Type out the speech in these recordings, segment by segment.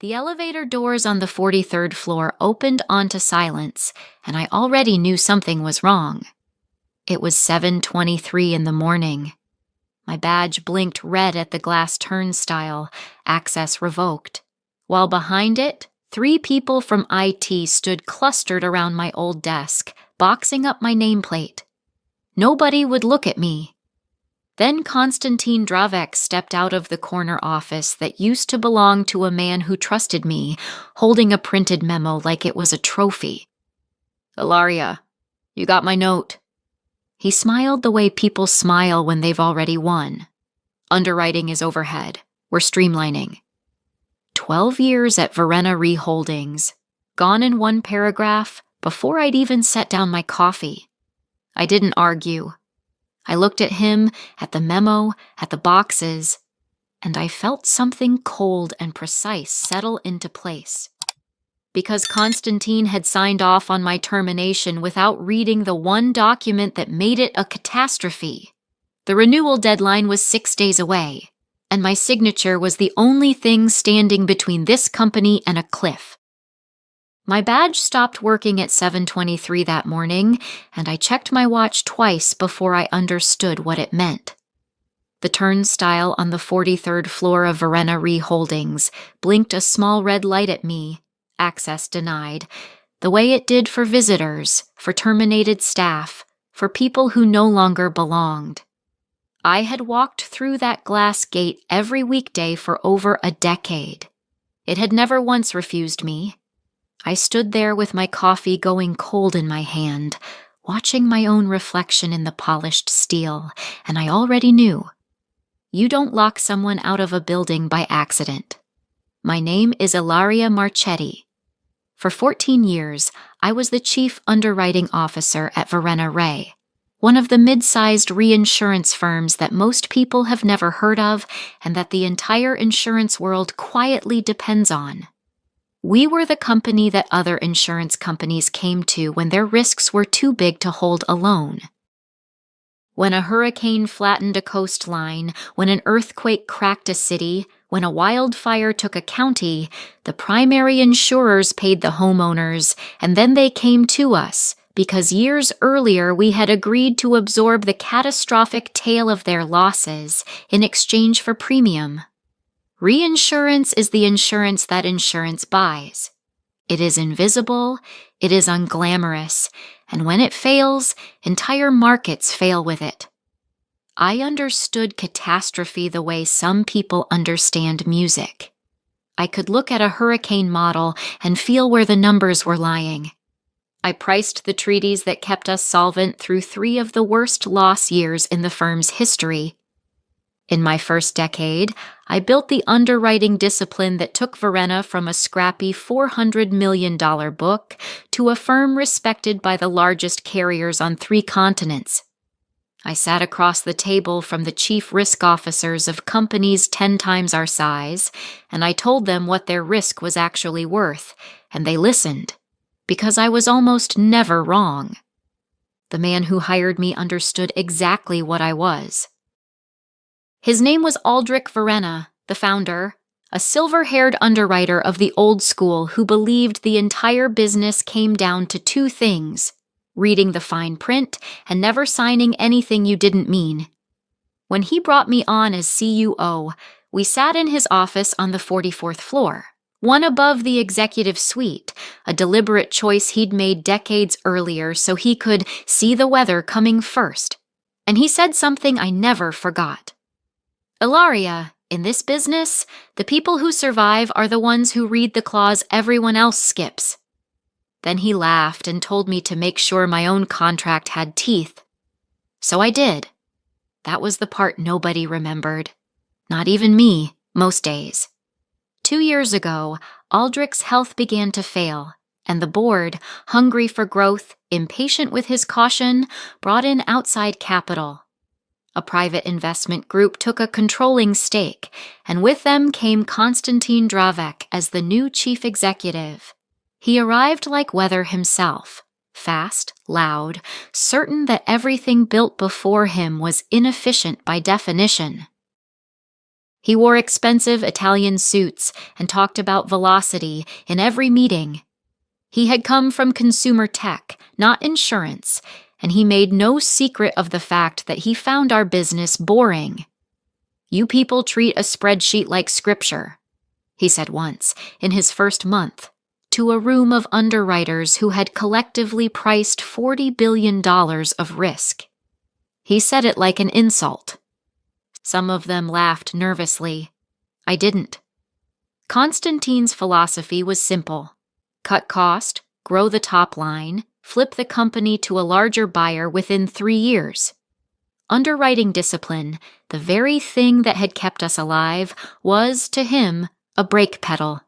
The elevator doors on the 43rd floor opened onto silence, and I already knew something was wrong. It was 7:23 in the morning. My badge blinked red at the glass turnstile, access revoked, while behind it, 3 people from IT stood clustered around my old desk, boxing up my nameplate. Nobody would look at me. Then Konstantin Dravek stepped out of the corner office that used to belong to a man who trusted me, holding a printed memo like it was a trophy. "Ilaria, you got my note." He smiled the way people smile when they've already won. "Underwriting is overhead. We're streamlining." 12 years at Verena Re Holdings, gone in one paragraph before I'd even set down my coffee. I didn't argue. I looked at him, at the memo, at the boxes, and I felt something cold and precise settle into place. Because Konstantin had signed off on my termination without reading the one document that made it a catastrophe. The renewal deadline was 6 days away, and my signature was the only thing standing between this company and a cliff. My badge stopped working at 7:23 that morning, and I checked my watch twice before I understood what it meant. The turnstile on the 43rd floor of Verena Re Holdings blinked a small red light at me, access denied, the way it did for visitors, for terminated staff, for people who no longer belonged. I had walked through that glass gate every weekday for over a decade. It had never once refused me. I stood there with my coffee going cold in my hand, watching my own reflection in the polished steel, and I already knew. You don't lock someone out of a building by accident. My name is Ilaria Marchetti. For 14 years, I was the chief underwriting officer at Verena Re, one of the mid-sized reinsurance firms that most people have never heard of and that the entire insurance world quietly depends on. We were the company that other insurance companies came to when their risks were too big to hold alone. When a hurricane flattened a coastline, when an earthquake cracked a city, when a wildfire took a county, the primary insurers paid the homeowners, and then they came to us, because years earlier we had agreed to absorb the catastrophic tail of their losses in exchange for premium. Reinsurance is the insurance that insurance buys. It is invisible, it is unglamorous, and when it fails, entire markets fail with it. I understood catastrophe the way some people understand music. I could look at a hurricane model and feel where the numbers were lying. I priced the treaties that kept us solvent through 3 of the worst loss years in the firm's history. In my first decade, I built the underwriting discipline that took Verena from a scrappy $400 million book to a firm respected by the largest carriers on 3 continents. I sat across the table from the chief risk officers of companies 10 times our size, and I told them what their risk was actually worth, and they listened, because I was almost never wrong. The man who hired me understood exactly what I was. His name was Aldrich Verena, the founder, a silver-haired underwriter of the old school who believed the entire business came down to 2 things: reading the fine print and never signing anything you didn't mean. When he brought me on as CUO, we sat in his office on the 44th floor, one above the executive suite, a deliberate choice he'd made decades earlier so he could see the weather coming first. And he said something I never forgot. "Ilaria, in this business, the people who survive are the ones who read the clause everyone else skips." Then he laughed and told me to make sure my own contract had teeth. So I did. That was the part nobody remembered. Not even me, most days. 2 years ago, Aldrich's health began to fail, and the board, hungry for growth, impatient with his caution, brought in outside capital. A private investment group took a controlling stake, and with them came Konstantin Dravek as the new chief executive. He arrived like weather himself, fast, loud, certain that everything built before him was inefficient by definition. He wore expensive Italian suits and talked about velocity in every meeting. He had come from consumer tech, not insurance, and he made no secret of the fact that he found our business boring. "You people treat a spreadsheet like scripture," he said once, in his first month, to a room of underwriters who had collectively priced $40 billion of risk. He said it like an insult. Some of them laughed nervously. I didn't. Constantine's philosophy was simple. Cut cost, grow the top line, flip the company to a larger buyer within 3 years. Underwriting discipline, the very thing that had kept us alive, was, to him, a brake pedal.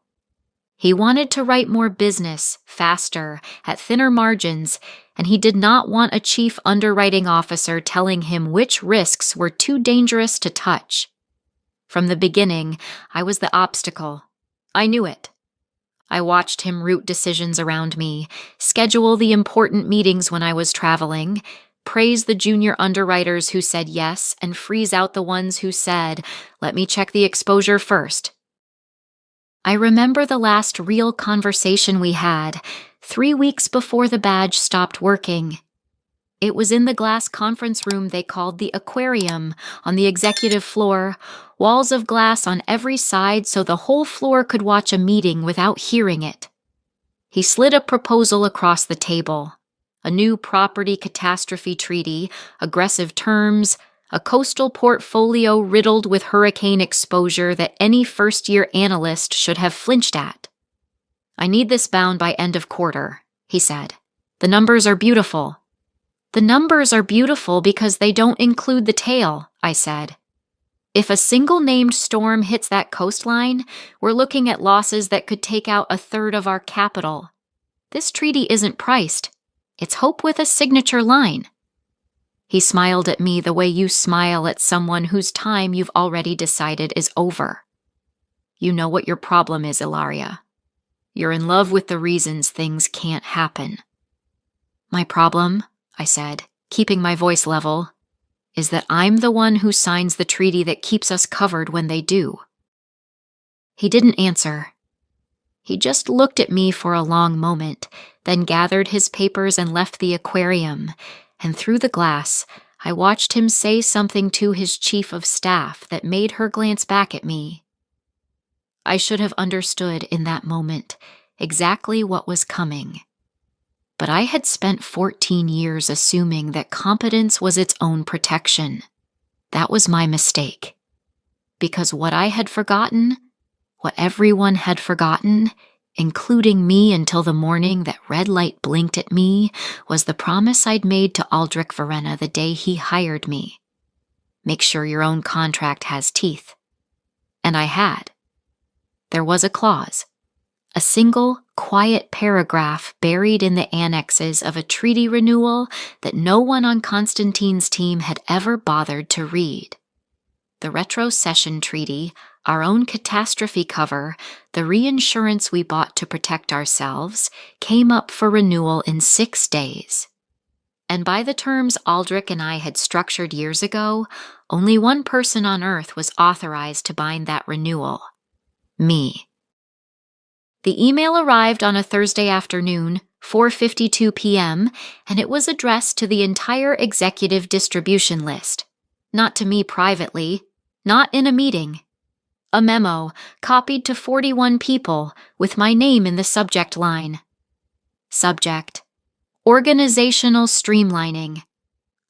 He wanted to write more business, faster, at thinner margins, and he did not want a chief underwriting officer telling him which risks were too dangerous to touch. From the beginning, I was the obstacle. I knew it. I watched him route decisions around me, schedule the important meetings when I was traveling, praise the junior underwriters who said yes, and freeze out the ones who said, "Let me check the exposure first." I remember the last real conversation we had, 3 weeks before the badge stopped working. It was in the glass conference room they called the aquarium, on the executive floor, walls of glass on every side so the whole floor could watch a meeting without hearing it. He slid a proposal across the table. A new property catastrophe treaty, aggressive terms, a coastal portfolio riddled with hurricane exposure that any first-year analyst should have flinched at. "I need this bound by end of quarter," he said. "The numbers are beautiful." "The numbers are beautiful because they don't include the tail," I said. "If a single named storm hits that coastline, we're looking at losses that could take out 1/3 of our capital. This treaty isn't priced. It's hope with a signature line." He smiled at me the way you smile at someone whose time you've already decided is over. "You know what your problem is, Ilaria. You're in love with the reasons things can't happen." "My problem," I said, keeping my voice level, "is that I'm the one who signs the treaty that keeps us covered when they do." He didn't answer. He just looked at me for a long moment, then gathered his papers and left the aquarium, and through the glass, I watched him say something to his chief of staff that made her glance back at me. I should have understood in that moment exactly what was coming. But I had spent 14 years assuming that competence was its own protection. That was my mistake. Because what I had forgotten, what everyone had forgotten, including me until the morning that red light blinked at me, was the promise I'd made to Aldrich Verena the day he hired me. Make sure your own contract has teeth. And I had. There was a clause, a single, quiet paragraph buried in the annexes of a treaty renewal that no one on Constantine's team had ever bothered to read. The retrocession treaty, our own catastrophe cover, the reinsurance we bought to protect ourselves, came up for renewal in 6 days. And by the terms Aldrich and I had structured years ago, only one person on Earth was authorized to bind that renewal. Me. The email arrived on a Thursday afternoon, 4:52 p.m., and it was addressed to the entire executive distribution list. Not to me privately, not in a meeting. A memo, copied to 41 people, with my name in the subject line. Subject: Organizational streamlining.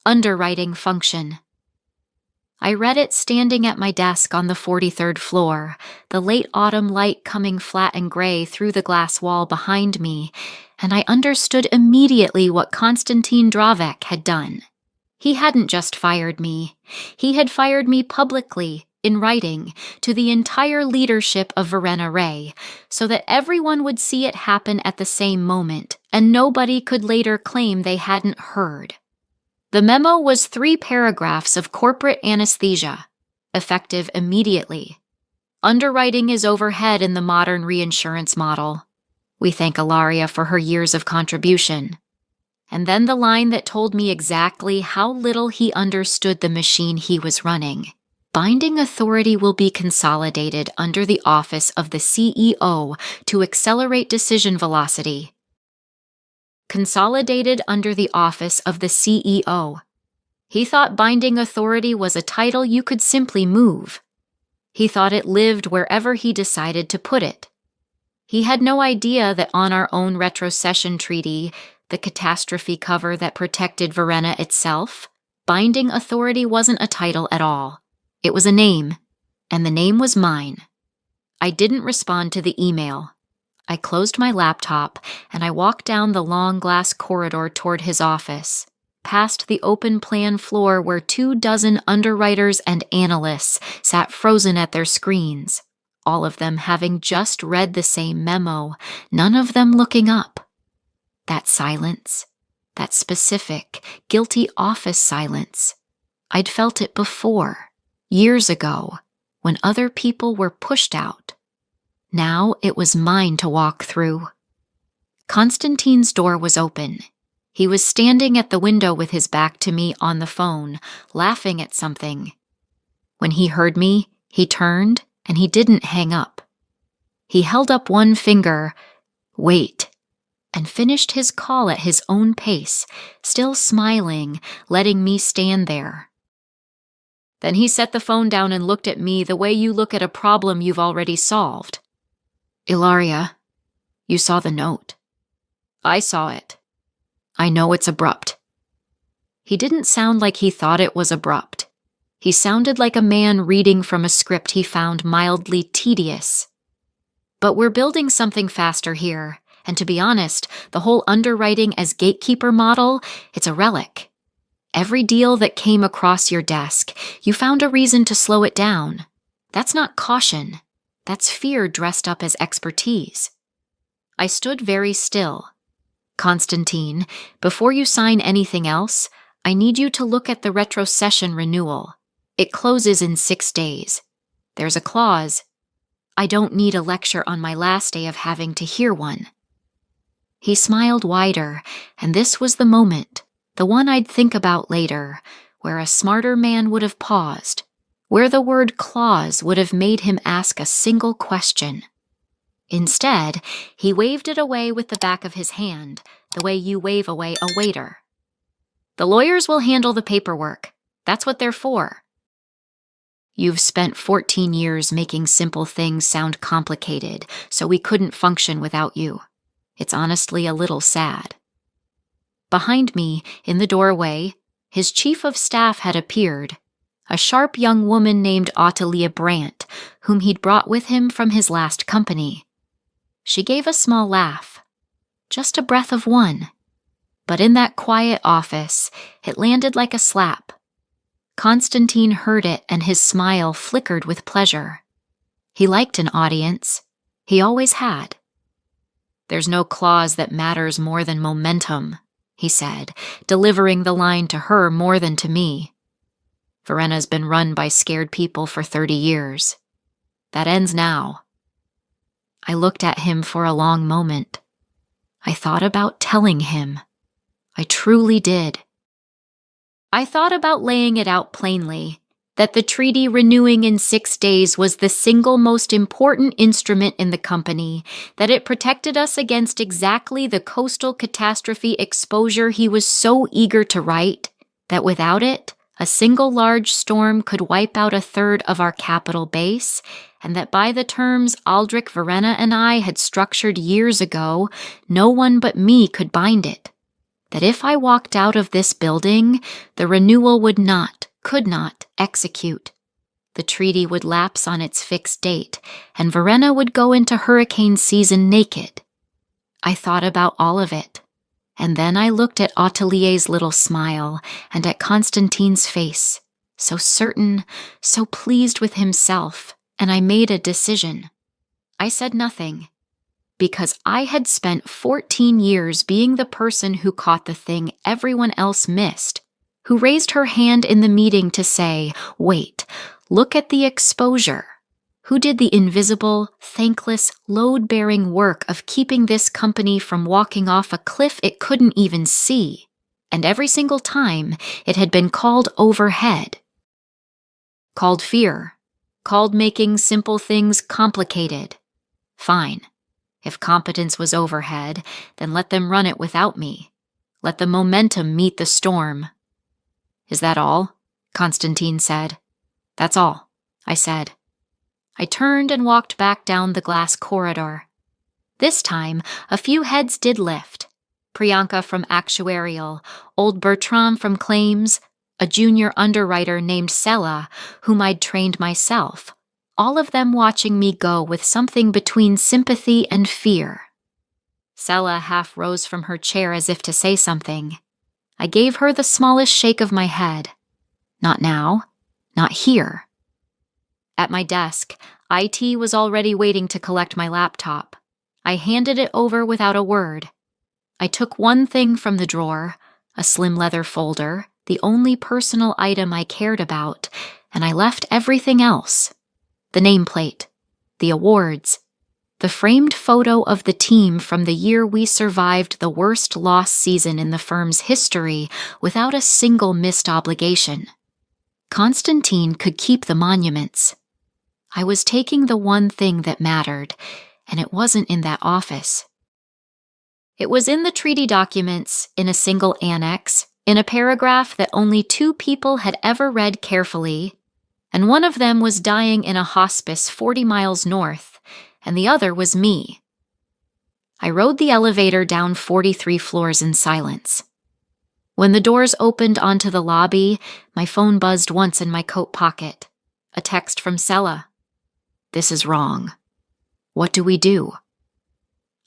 Underwriting function. I read it standing at my desk on the 43rd floor, the late autumn light coming flat and gray through the glass wall behind me, and I understood immediately what Konstantin Dravek had done. He hadn't just fired me. He had fired me publicly, in writing, to the entire leadership of Verena Ray, so that everyone would see it happen at the same moment, and nobody could later claim they hadn't heard. The memo was 3 paragraphs of corporate anesthesia, effective immediately. Underwriting is overhead in the modern reinsurance model. We thank Ilaria for her years of contribution. And then the line that told me exactly how little he understood the machine he was running. Binding authority will be consolidated under the office of the CEO to accelerate decision velocity. Consolidated under the office of the CEO. He thought binding authority was a title you could simply move. He thought it lived wherever he decided to put it. He had no idea that on our own retrocession treaty, the catastrophe cover that protected Verena itself, binding authority wasn't a title at all. It was a name, and the name was mine. I didn't respond to the email. I closed my laptop, and I walked down the long glass corridor toward his office, past the open plan floor where 24 underwriters and analysts sat frozen at their screens, all of them having just read the same memo, none of them looking up. That silence, that specific, guilty office silence, I'd felt it before, years ago, when other people were pushed out. Now it was mine to walk through. Constantine's door was open. He was standing at the window with his back to me on the phone, laughing at something. When he heard me, he turned, and he didn't hang up. He held up one finger, wait, and finished his call at his own pace, still smiling, letting me stand there. Then he set the phone down and looked at me the way you look at a problem you've already solved. Ilaria, you saw the note. I saw it. I know it's abrupt. He didn't sound like he thought it was abrupt. He sounded like a man reading from a script he found mildly tedious. But we're building something faster here, and to be honest, the whole underwriting as gatekeeper model, it's a relic. Every deal that came across your desk, you found a reason to slow it down. That's not caution. That's fear dressed up as expertise. I stood very still. Constantine, before you sign anything else, I need you to look at the retrocession renewal. It closes in 6 days. There's a clause. I don't need a lecture on my last day of having to hear one. He smiled wider, and this was the moment, the one I'd think about later, where a smarter man would have paused, where the word clause would have made him ask a single question. Instead, he waved it away with the back of his hand, the way you wave away a waiter. The lawyers will handle the paperwork. That's what they're for. You've spent 14 years making simple things sound complicated, so we couldn't function without you. It's honestly a little sad. Behind me, in the doorway, his chief of staff had appeared, a sharp young woman named Ottilia Brandt, whom he'd brought with him from his last company. She gave a small laugh, just a breath of one. But in that quiet office, it landed like a slap. Constantine heard it, and his smile flickered with pleasure. He liked an audience. He always had. There's no clause that matters more than momentum, he said, delivering the line to her more than to me. Verena's been run by scared people for 30 years. That ends now. I looked at him for a long moment. I thought about telling him. I truly did. I thought about laying it out plainly, that the treaty renewing in 6 days was the single most important instrument in the company, that it protected us against exactly the coastal catastrophe exposure he was so eager to write, that without it, a single large storm could wipe out 1/3 of our capital base, and that by the terms Aldrich, Verena, and I had structured years ago, no one but me could bind it. That if I walked out of this building, the renewal could not execute. The treaty would lapse on its fixed date, and Verena would go into hurricane season naked. I thought about all of it, and then I looked at Ottilier's little smile and at Constantine's face, so certain, so pleased with himself, and I made a decision. I said nothing, because I had spent 14 years being the person who caught the thing everyone else missed, who raised her hand in the meeting to say, wait, look at the exposure, who did the invisible, thankless, load-bearing work of keeping this company from walking off a cliff it couldn't even see, and every single time it had been called overhead. Called fear. Called making simple things complicated. Fine. If competence was overhead, then let them run it without me. Let the momentum meet the storm. Is that all? Constantine said. That's all, I said. I turned and walked back down the glass corridor. This time, a few heads did lift. Priyanka from Actuarial, old Bertram from Claims, a junior underwriter named Sela, whom I'd trained myself, all of them watching me go with something between sympathy and fear. Sela half rose from her chair as if to say something. I gave her the smallest shake of my head. Not now. Not here. At my desk, IT was already waiting to collect my laptop. I handed it over without a word. I took one thing from the drawer, a slim leather folder, the only personal item I cared about, and I left everything else. The nameplate, the awards, the framed photo of the team from the year we survived the worst loss season in the firm's history without a single missed obligation. Constantine could keep the monuments. I was taking the one thing that mattered, and it wasn't in that office. It was in the treaty documents, in a single annex, in a paragraph that only 2 people had ever read carefully, and one of them was dying in a hospice 40 miles north, and the other was me. I rode the elevator down 43 floors in silence. When the doors opened onto the lobby, my phone buzzed once in my coat pocket. A text from Sela. This is wrong. What do we do?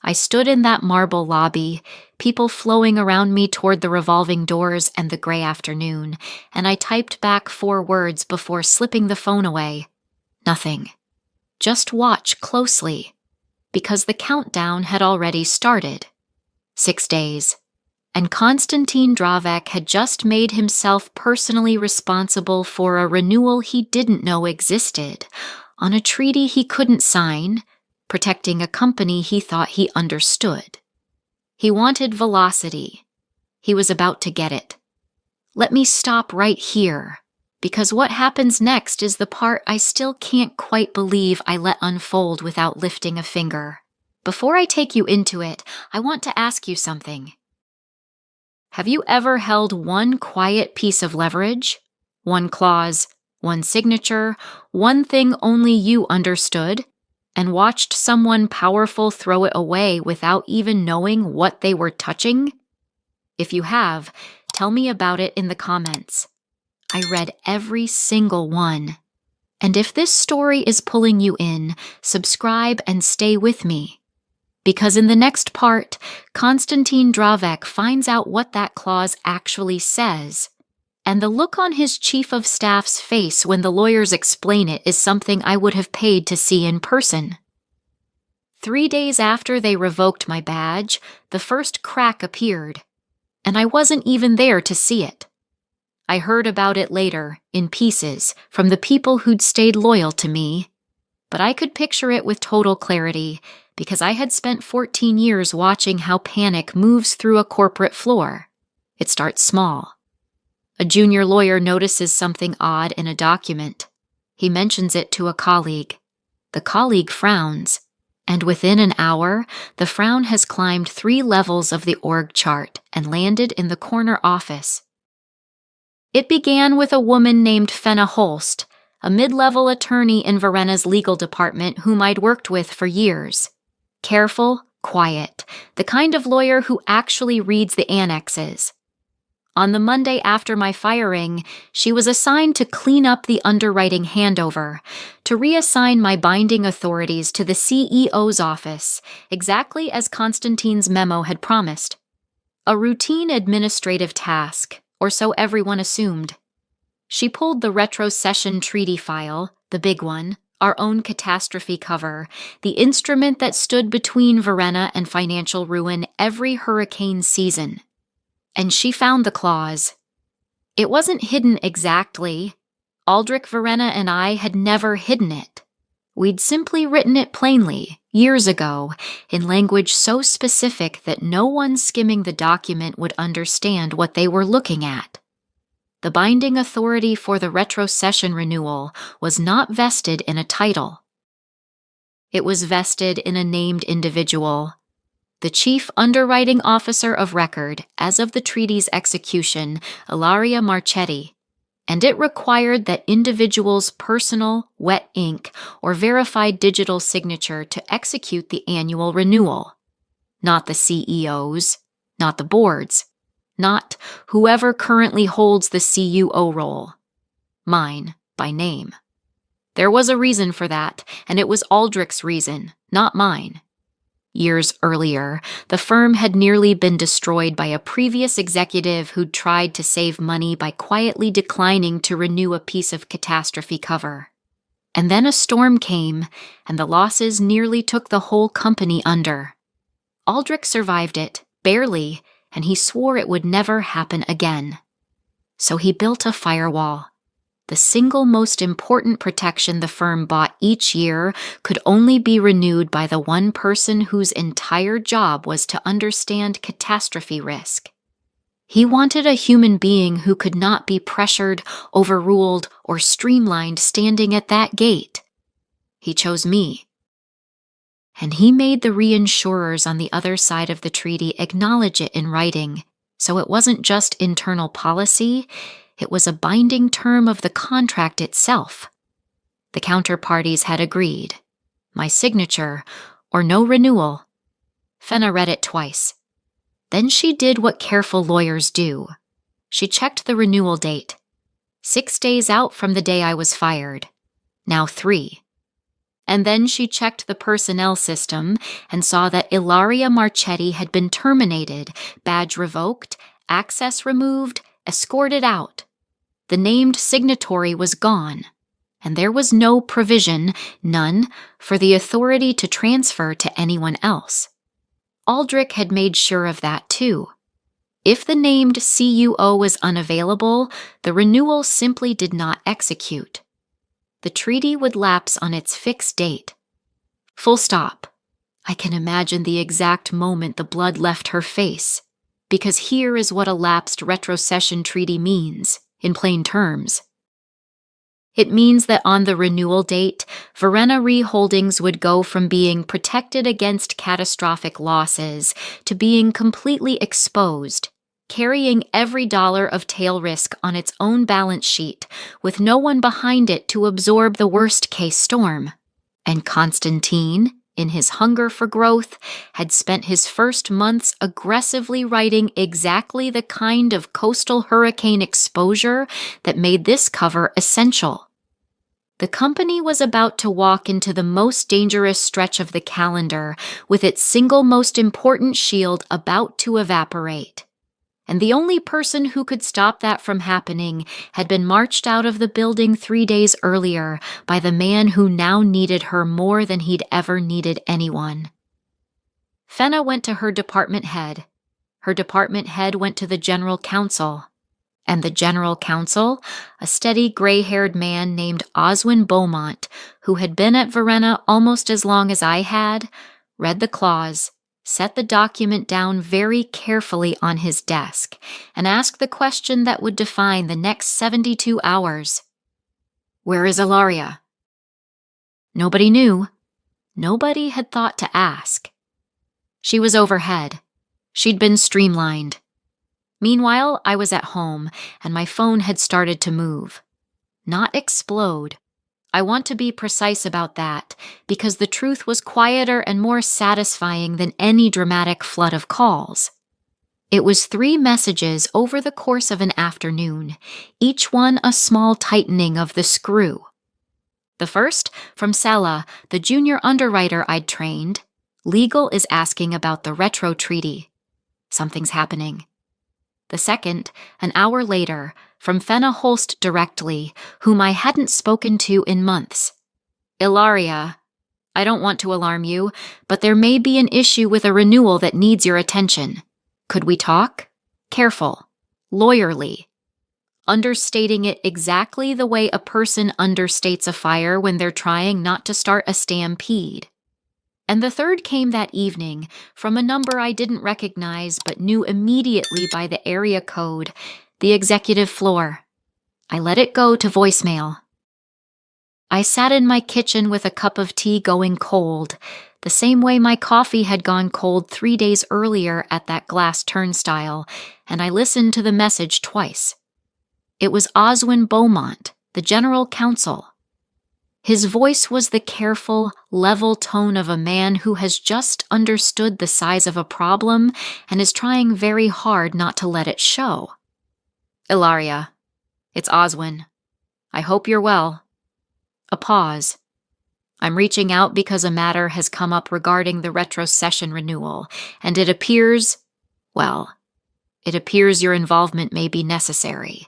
I stood in that marble lobby, people flowing around me toward the revolving doors and the gray afternoon, and I typed back 4 words before slipping the phone away. Nothing. Just watch closely, because the countdown had already started. 6 days. And Konstantin Dravek had just made himself personally responsible for a renewal he didn't know existed, on a treaty he couldn't sign, protecting a company he thought he understood. He wanted velocity. He was about to get it. Let me stop right here, because what happens next is the part I still can't quite believe I let unfold without lifting a finger. Before I take you into it, I want to ask you something. Have you ever held one quiet piece of leverage? One clause, one signature, one thing only you understood, and watched someone powerful throw it away without even knowing what they were touching? If you have, tell me about it in the comments. I read every single one. And if this story is pulling you in, subscribe and stay with me. Because in the next part, Konstantin Dravek finds out what that clause actually says. And the look on his chief of staff's face when the lawyers explain it is something I would have paid to see in person. 3 days after they revoked my badge, the first crack appeared, and I wasn't even there to see it. I heard about it later, in pieces, from the people who'd stayed loyal to me, but I could picture it with total clarity because I had spent 14 years watching how panic moves through a corporate floor. It starts small. A junior lawyer notices something odd in a document. He mentions it to a colleague. The colleague frowns, and within an hour, the frown has climbed 3 levels of the org chart and landed in the corner office. It began with a woman named Fenna Holst, a mid-level attorney in Verena's legal department whom I'd worked with for years. Careful, quiet, the kind of lawyer who actually reads the annexes. On the Monday after my firing, she was assigned to clean up the underwriting handover, to reassign my binding authorities to the CEO's office, exactly as Konstantin's memo had promised. A routine administrative task, or so everyone assumed. She pulled the retrocession treaty file, the big one, our own catastrophe cover, the instrument that stood between Verena and financial ruin every hurricane season. And she found the clause. It wasn't hidden exactly. Aldrich Verena and I had never hidden it. We'd simply written it plainly, years ago, in language so specific that no one skimming the document would understand what they were looking at. The binding authority for the retrocession renewal was not vested in a title. It was vested in a named individual, the chief underwriting officer of record as of the treaty's execution, Ilaria Marchetti, and it required that individual's personal, wet ink, or verified digital signature to execute the annual renewal. Not the CEO's, not the board's, not whoever currently holds the CUO role. Mine, by name. There was a reason for that, and it was Aldrich's reason, not mine. Years earlier, the firm had nearly been destroyed by a previous executive who'd tried to save money by quietly declining to renew a piece of catastrophe cover. And then a storm came, and the losses nearly took the whole company under. Aldrich survived it, barely, and he swore it would never happen again. So he built a firewall. The single most important protection the firm bought each year could only be renewed by the one person whose entire job was to understand catastrophe risk. He wanted a human being who could not be pressured, overruled, or streamlined standing at that gate. He chose me. And he made the reinsurers on the other side of the treaty acknowledge it in writing, so it wasn't just internal policy, it was a binding term of the contract itself. The counterparties had agreed. My signature, or no renewal. Fenna read it twice. Then she did what careful lawyers do. She checked the renewal date. 6 days out from the day I was fired. Now 3. And then she checked the personnel system and saw that Ilaria Marchetti had been terminated, badge revoked, access removed, escorted out. The named signatory was gone, and there was no provision, none, for the authority to transfer to anyone else. Aldrich had made sure of that too. If the named CUO was unavailable, the renewal simply did not execute. The treaty would lapse on its fixed date. Full stop. I can imagine the exact moment the blood left her face, because here is what a lapsed retrocession treaty means, in plain terms. It means that on the renewal date, Verena Re Holdings would go from being protected against catastrophic losses to being completely exposed, carrying every dollar of tail risk on its own balance sheet, with no one behind it to absorb the worst-case storm. And Constantine, in his hunger for growth, had spent his first months aggressively writing exactly the kind of coastal hurricane exposure that made this cover essential. The company was about to walk into the most dangerous stretch of the calendar, with its single most important shield about to evaporate. And the only person who could stop that from happening had been marched out of the building 3 days earlier by the man who now needed her more than he'd ever needed anyone. Fenna went to her department head. Her department head went to the general counsel. And the general counsel, a steady gray-haired man named Oswin Beaumont, who had been at Verena almost as long as I had, read the clause, set the document down very carefully on his desk, and asked the question that would define the next 72 hours. Where is Ilaria? Nobody knew. Nobody had thought to ask. She was overhead. She'd been streamlined. Meanwhile, I was at home, and my phone had started to move. Not explode. I want to be precise about that, because the truth was quieter and more satisfying than any dramatic flood of calls. It was 3 messages over the course of an afternoon, each one a small tightening of the screw. The first, from Sella, the junior underwriter I'd trained. Legal is asking about the retro treaty. Something's happening. The second, an hour later, from Fenna Holst directly, whom I hadn't spoken to in months. Ilaria, I don't want to alarm you, but there may be an issue with a renewal that needs your attention. Could we talk? Careful. Lawyerly. Understating it exactly the way a person understates a fire when they're trying not to start a stampede. And the third came that evening, from a number I didn't recognize but knew immediately by the area code, the executive floor. I let it go to voicemail. I sat in my kitchen with a cup of tea going cold, the same way my coffee had gone cold 3 days earlier at that glass turnstile, and I listened to the message twice. It was Oswin Beaumont, the general counsel. His voice was the careful, level tone of a man who has just understood the size of a problem and is trying very hard not to let it show. Ilaria, it's Oswin. I hope you're well. A pause. I'm reaching out because a matter has come up regarding the retrocession renewal, and it appears your involvement may be necessary.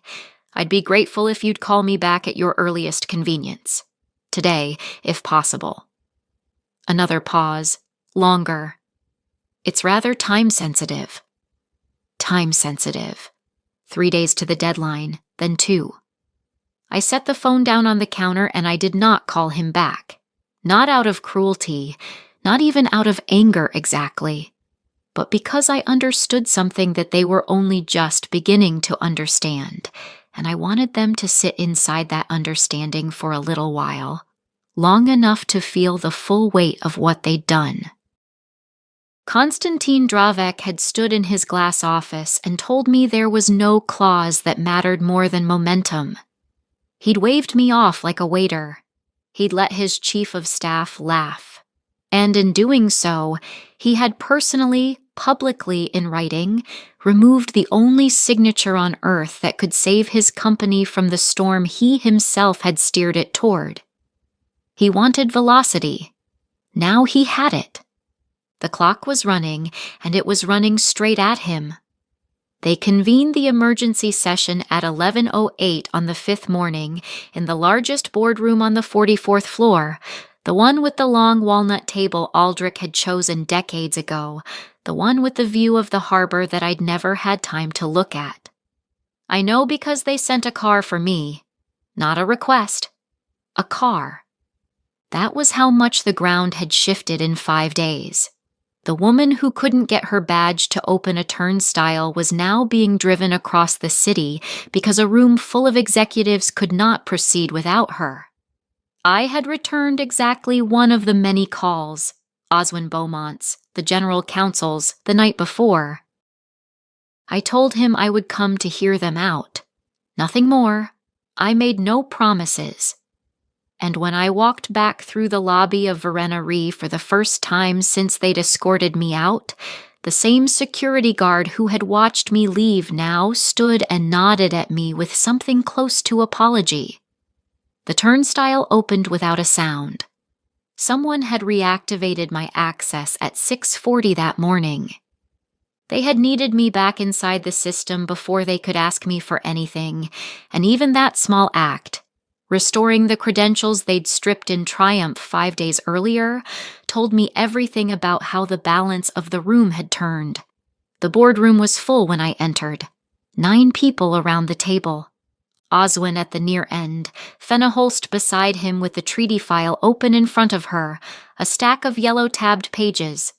I'd be grateful if you'd call me back at your earliest convenience. Today, if possible. Another pause. Longer. It's rather time-sensitive. Time-sensitive. 3 days to the deadline, then 2. I set the phone down on the counter and I did not call him back. Not out of cruelty, not even out of anger exactly, but because I understood something that they were only just beginning to understand, and I wanted them to sit inside that understanding for a little while, long enough to feel the full weight of what they'd done. Konstantin Dravek had stood in his glass office and told me there was no clause that mattered more than momentum. He'd waved me off like a waiter. He'd let his chief of staff laugh. And in doing so, he had personally, publicly in writing, removed the only signature on earth that could save his company from the storm he himself had steered it toward. He wanted velocity. Now he had it. The clock was running, and it was running straight at him. They convened the emergency session at 11:08 on the 5th morning in the largest boardroom on the 44th floor, the one with the long walnut table Aldrich had chosen decades ago, the one with the view of the harbor that I'd never had time to look at. I know because they sent a car for me. Not a request. A car. That was how much the ground had shifted in 5 days. The woman who couldn't get her badge to open a turnstile was now being driven across the city because a room full of executives could not proceed without her. I had returned exactly one of the many calls, Oswin Beaumont's, the general counsel's, the night before. I told him I would come to hear them out. Nothing more. I made no promises. And when I walked back through the lobby of Verena Ree for the first time since they'd escorted me out, the same security guard who had watched me leave now stood and nodded at me with something close to apology. The turnstile opened without a sound. Someone had reactivated my access at 6:40 that morning. They had needed me back inside the system before they could ask me for anything, and even that small act, restoring the credentials they'd stripped in triumph 5 days earlier, told me everything about how the balance of the room had turned. The boardroom was full when I entered. 9 people around the table. Oswin at the near end, Fenna Holst beside him with the treaty file open in front of her, a stack of yellow-tabbed pages.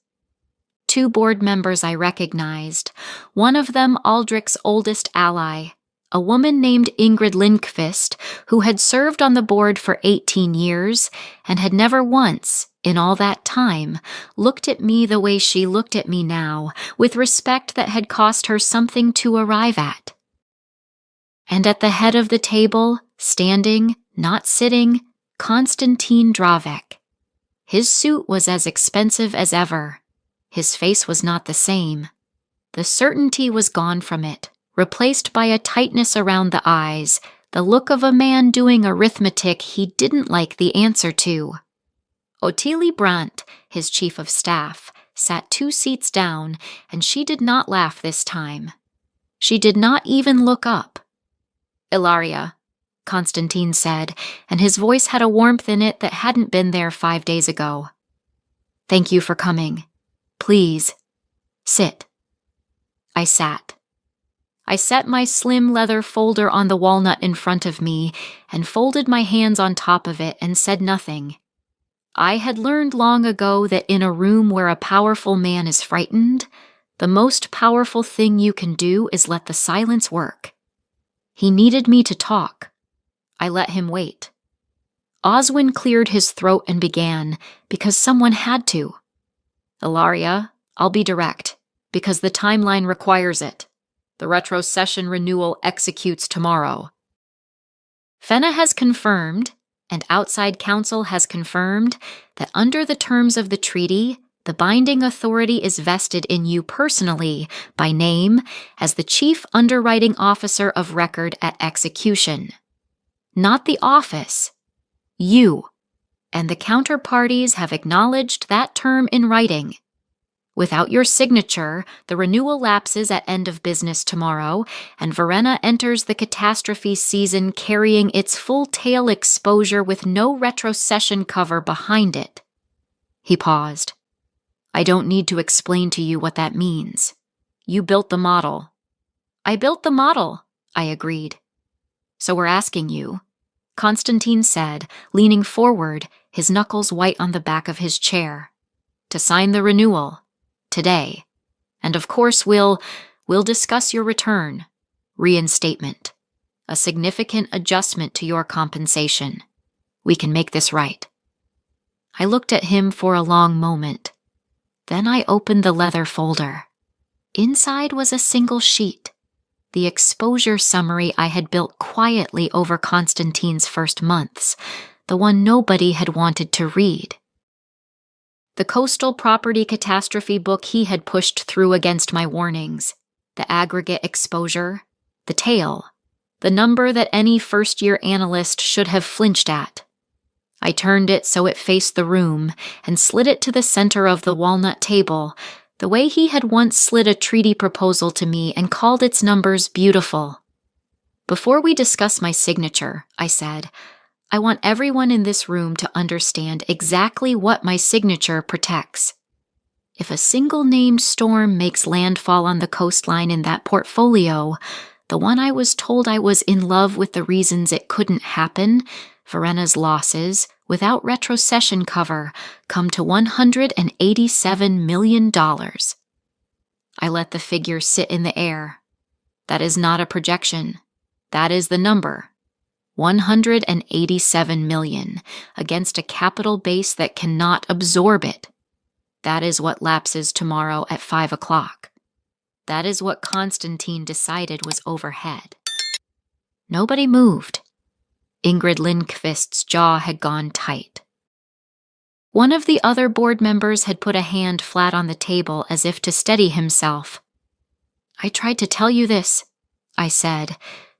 2 board members I recognized, one of them Aldrich's oldest ally, a woman named Ingrid Lindqvist, who had served on the board for 18 years and had never once, in all that time, looked at me the way she looked at me now, with respect that had cost her something to arrive at. And at the head of the table, standing, not sitting, Konstantin Dravek. His suit was as expensive as ever. His face was not the same. The certainty was gone from it, replaced by a tightness around the eyes, the look of a man doing arithmetic he didn't like the answer to. Ottilie Brandt, his chief of staff, sat 2 seats down, and she did not laugh this time. She did not even look up. Ilaria, Konstantin said, and his voice had a warmth in it that hadn't been there 5 days ago. Thank you for coming. Please, sit. I sat. I set my slim leather folder on the walnut in front of me and folded my hands on top of it and said nothing. I had learned long ago that in a room where a powerful man is frightened, the most powerful thing you can do is let the silence work. He needed me to talk. I let him wait. Oswin cleared his throat and began, because someone had to. Ilaria, I'll be direct, because the timeline requires it. The retrocession renewal executes tomorrow. Fenna has confirmed, and outside counsel has confirmed, that under the terms of the treaty, the binding authority is vested in you personally, by name, as the chief underwriting officer of record at execution. Not the office. You. And the counterparties have acknowledged that term in writing. Without your signature, the renewal lapses at end of business tomorrow, and Verena enters the catastrophe season carrying its full-tail exposure with no retrocession cover behind it. He paused. I don't need to explain to you what that means. You built the model. I built the model, I agreed. So we're asking you, Constantine said, leaning forward, his knuckles white on the back of his chair, to sign the renewal. Today. And of course we'll discuss your return, reinstatement, a significant adjustment to your compensation. We can make this right. I looked at him for a long moment. Then I opened the leather folder. Inside was a single sheet, the exposure summary I had built quietly over Constantine's first months, the one nobody had wanted to read. The coastal property catastrophe book he had pushed through against my warnings, the aggregate exposure, the tail, the number that any first-year analyst should have flinched at. I turned it so it faced the room and slid it to the center of the walnut table, the way he had once slid a treaty proposal to me and called its numbers beautiful. Before we discuss my signature, I said, I want everyone in this room to understand exactly what my signature protects. If a single-named storm makes landfall on the coastline in that portfolio, the one I was told I was in love with the reasons it couldn't happen, Verena's losses, without retrocession cover, come to $187 million. I let the figure sit in the air. That is not a projection. That is the number. 187 million, against a capital base that cannot absorb it. That is what lapses tomorrow at 5 o'clock. That is what Constantine decided was overhead. Nobody moved. Ingrid Lindqvist's jaw had gone tight. One of the other board members had put a hand flat on the table as if to steady himself. I tried to tell you this, I said,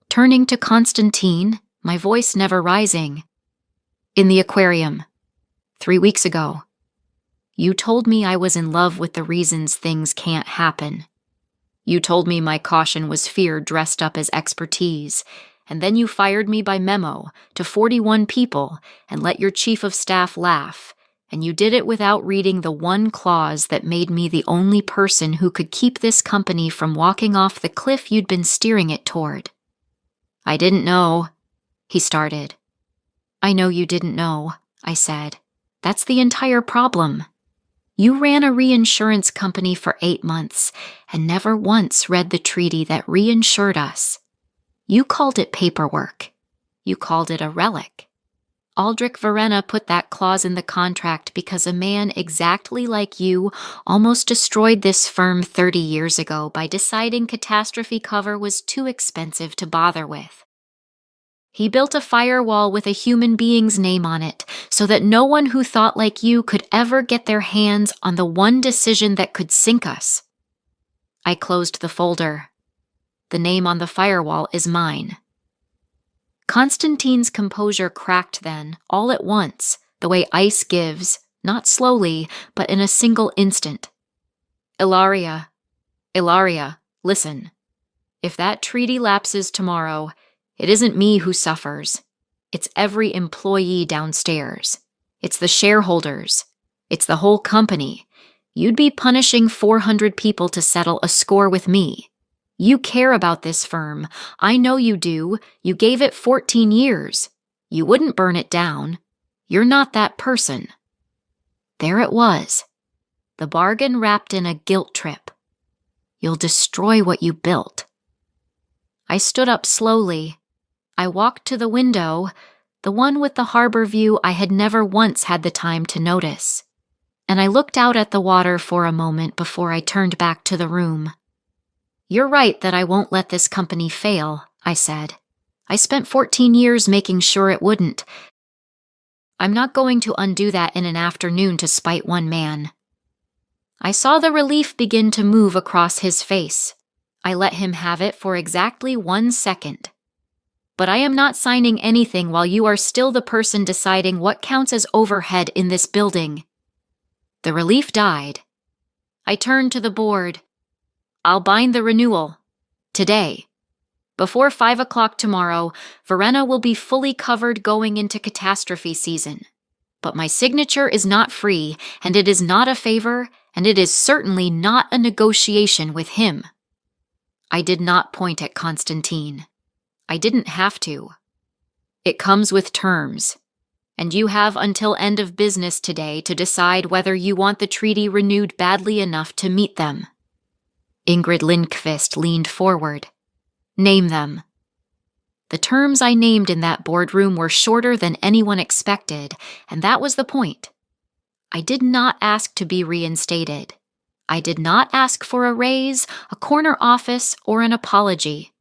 turning to Constantine, my voice never rising. In the aquarium. 3 weeks ago. You told me I was in love with the reasons things can't happen. You told me my caution was fear dressed up as expertise, and then you fired me by memo to 41 people and let your chief of staff laugh, and you did it without reading the one clause that made me the only person who could keep this company from walking off the cliff you'd been steering it toward. I didn't know. He started. I know you didn't know, I said. That's the entire problem. You ran a reinsurance company for 8 months and never once read the treaty that reinsured us. You called it paperwork. You called it a relic. Aldrich Verena put that clause in the contract because a man exactly like you almost destroyed this firm 30 years ago by deciding catastrophe cover was too expensive to bother with. He built a firewall with a human being's name on it so that no one who thought like you could ever get their hands on the one decision that could sink us. I closed the folder. The name on the firewall is mine. Constantine's composure cracked then, all at once, the way ice gives, not slowly, but in a single instant. Ilaria, listen. If that treaty lapses tomorrow, it isn't me who suffers. It's every employee downstairs. It's the shareholders. It's the whole company. You'd be punishing 400 people to settle a score with me. You care about this firm. I know you do. You gave it 14 years. You wouldn't burn it down. You're not that person. There it was. The bargain wrapped in a guilt trip. You'll destroy what you built. I stood up slowly. I walked to the window, the one with the harbor view I had never once had the time to notice, and I looked out at the water for a moment before I turned back to the room. "You're right that I won't let this company fail," I said. "I spent 14 years making sure it wouldn't. I'm not going to undo that in an afternoon to spite one man." I saw the relief begin to move across his face. I let him have it for exactly 1 second. "But I am not signing anything while you are still the person deciding what counts as overhead in this building." The relief died. I turned to the board. "I'll bind the renewal. Today. Before 5 o'clock tomorrow, Verena will be fully covered going into catastrophe season. But my signature is not free, and it is not a favor, and it is certainly not a negotiation with him." I did not point at Constantine. I didn't have to. "It comes with terms, and you have until end of business today to decide whether you want the treaty renewed badly enough to meet them." Ingrid Lindqvist leaned forward. "Name them." The terms I named in that boardroom were shorter than anyone expected, and that was the point. I did not ask to be reinstated. I did not ask for a raise, a corner office, or an apology.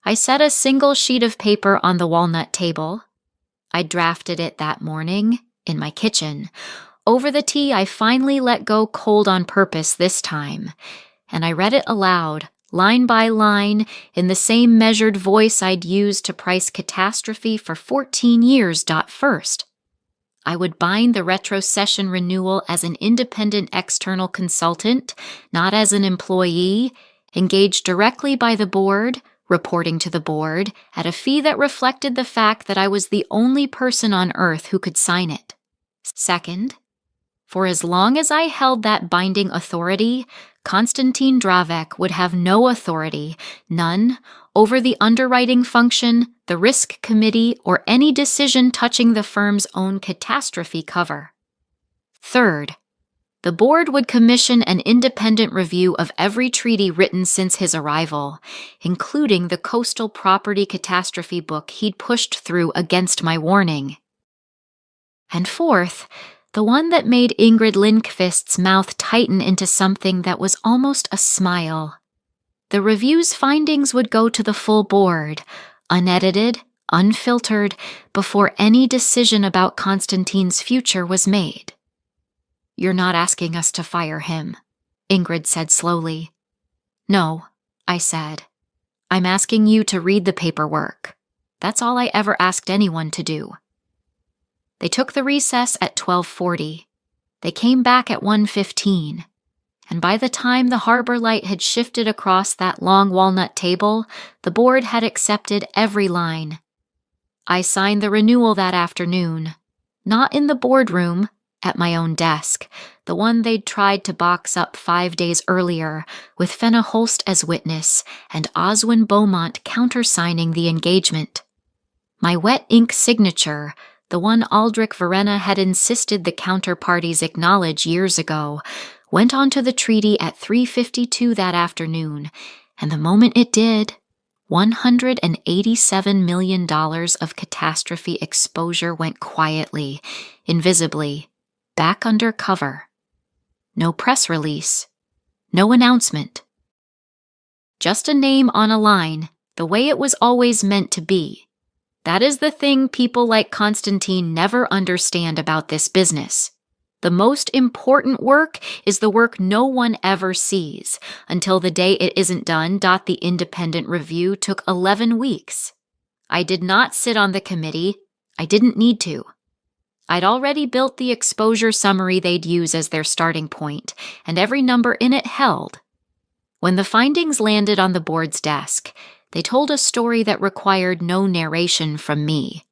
I set a single sheet of paper on the walnut table. I drafted it that morning, in my kitchen. Over the tea, I finally let go cold on purpose this time, and I read it aloud, line by line, in the same measured voice I'd used to price catastrophe for 14 years. First, I would bind the retrocession renewal as an independent external consultant, not as an employee, engaged directly by the board, reporting to the board, at a fee that reflected the fact that I was the only person on earth who could sign it. Second, for as long as I held that binding authority, Konstantin Dravek would have no authority, none, over the underwriting function, the risk committee, or any decision touching the firm's own catastrophe cover. Third, the board would commission an independent review of every treaty written since his arrival, including the coastal property catastrophe book he'd pushed through against my warning. And fourth, the one that made Ingrid Lindqvist's mouth tighten into something that was almost a smile. The review's findings would go to the full board, unedited, unfiltered, before any decision about Konstantin's future was made. "You're not asking us to fire him," Ingrid said slowly. "No," I said. "I'm asking you to read the paperwork. That's all I ever asked anyone to do." They took the recess at 12:40. They came back at 1:15. And by the time the harbor light had shifted across that long walnut table, the board had accepted every line. I signed the renewal that afternoon, not in the boardroom, at my own desk, the one they'd tried to box up 5 days earlier, with Fenna Holst as witness and Oswin Beaumont countersigning the engagement. My wet ink signature, the one Aldrich Verena had insisted the counterparties acknowledge years ago, went onto the treaty at 3:52 that afternoon, and the moment it did, $187 million of catastrophe exposure went quietly, invisibly, back under cover. No press release, no announcement. Just a name on a line, the way it was always meant to be. That is the thing people like Konstantin never understand about this business. The most important work is the work no one ever sees, until the day it isn't done. The independent review took 11 weeks. I did not sit on the committee. I didn't need to. I'd already built the exposure summary they'd use as their starting point, and every number in it held. When the findings landed on the board's desk, they told a story that required no narration from me.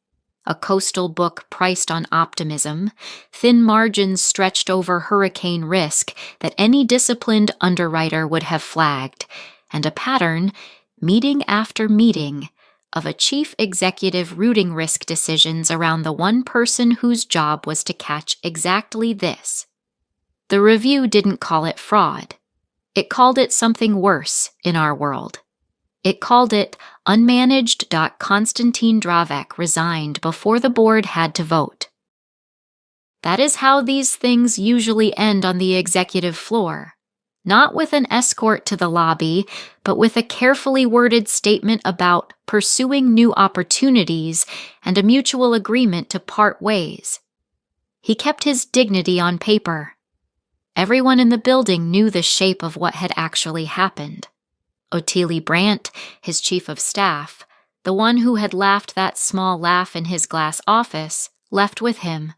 A coastal book priced on optimism, thin margins stretched over hurricane risk that any disciplined underwriter would have flagged, and a pattern, meeting after meeting, of a chief executive rooting risk decisions around the one person whose job was to catch exactly this. The review didn't call it fraud. It called it something worse in our world. It called it unmanaged. Konstantin Dravek resigned before the board had to vote. That is how these things usually end on the executive floor. Not with an escort to the lobby, but with a carefully worded statement about pursuing new opportunities and a mutual agreement to part ways. He kept his dignity on paper. Everyone in the building knew the shape of what had actually happened. Ottilie Brandt, his chief of staff, the one who had laughed that small laugh in his glass office, left with him.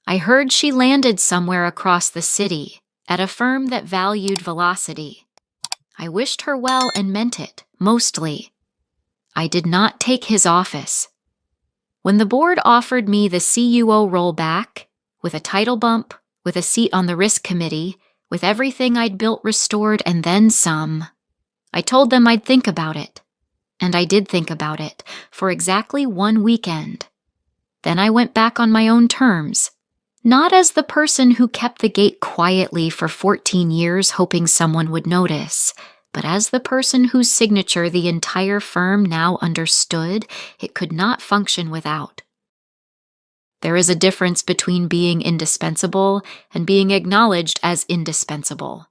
I heard she landed somewhere across the city, at a firm that valued velocity. I wished her well and meant it, mostly. I did not take his office. When the board offered me the CUO role back, with a title bump, with a seat on the risk committee, with everything I'd built restored and then some, I told them I'd think about it. And I did think about it, for exactly one weekend. Then I went back on my own terms. Not as the person who kept the gate quietly for 14 years hoping someone would notice, but as the person whose signature the entire firm now understood it could not function without. There is a difference between being indispensable and being acknowledged as indispensable.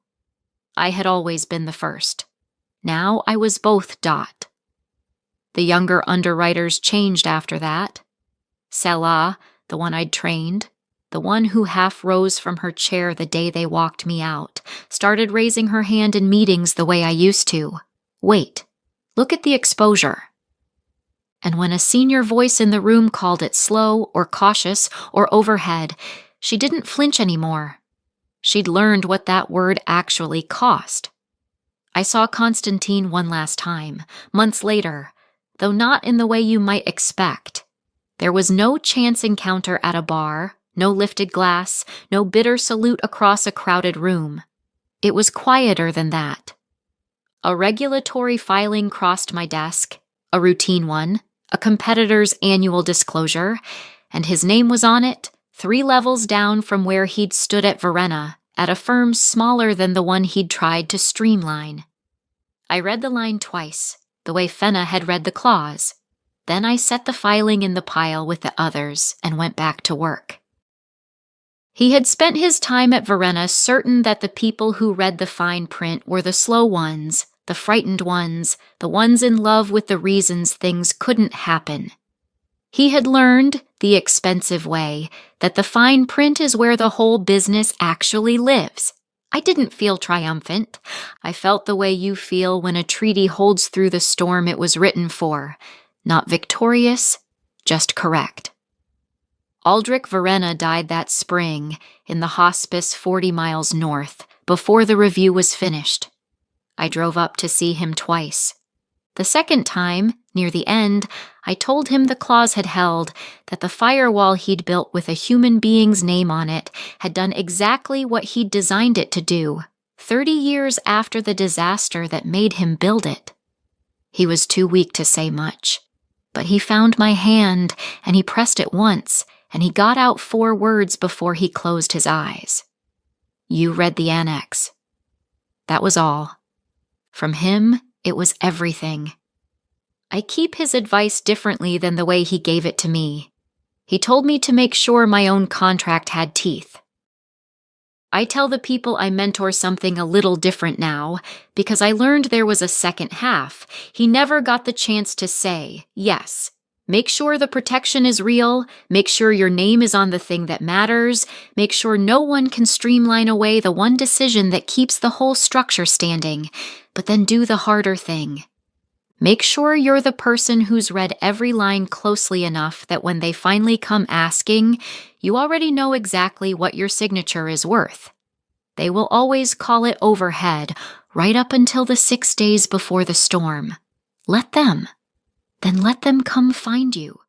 I had always been the first. Now I was both. The younger underwriters changed after that. Selah, the one I'd trained, the one who half rose from her chair the day they walked me out, started raising her hand in meetings the way I used to. Wait, look at the exposure. And when a senior voice in the room called it slow or cautious or overhead, she didn't flinch anymore. She'd learned what that word actually cost. I saw Konstantin one last time, months later, though not in the way you might expect. There was no chance encounter at a bar, no lifted glass, no bitter salute across a crowded room. It was quieter than that. A regulatory filing crossed my desk, a routine one, a competitor's annual disclosure, and his name was on it, 3 levels down from where he'd stood at Verena, at a firm smaller than the one he'd tried to streamline. I read the line twice, the way Fenna had read the clause. Then I set the filing in the pile with the others and went back to work. He had spent his time at Verena certain that the people who read the fine print were the slow ones, the frightened ones, the ones in love with the reasons things couldn't happen. He had learned, the expensive way, that the fine print is where the whole business actually lives. I didn't feel triumphant. I felt the way you feel when a treaty holds through the storm it was written for. Not victorious, just correct. Aldrich Verena died that spring in the hospice 40 miles north, before the review was finished. I drove up to see him twice. The second time, near the end, I told him the clause had held that the firewall he'd built with a human being's name on it had done exactly what he'd designed it to do, 30 years after the disaster that made him build it. He was too weak to say much, but he found my hand, and he pressed it once, and he got out 4 words before he closed his eyes. You read the annex. That was all. From him, it was everything. I keep his advice differently than the way he gave it to me. He told me to make sure my own contract had teeth. I tell the people I mentor something a little different now, because I learned there was a second half. He never got the chance to say, yes, make sure the protection is real, make sure your name is on the thing that matters, make sure no one can streamline away the one decision that keeps the whole structure standing, but then do the harder thing. Make sure you're the person who's read every line closely enough that when they finally come asking, you already know exactly what your signature is worth. They will always call it overhead, right up until the 6 days before the storm. Let them. Then let them come find you.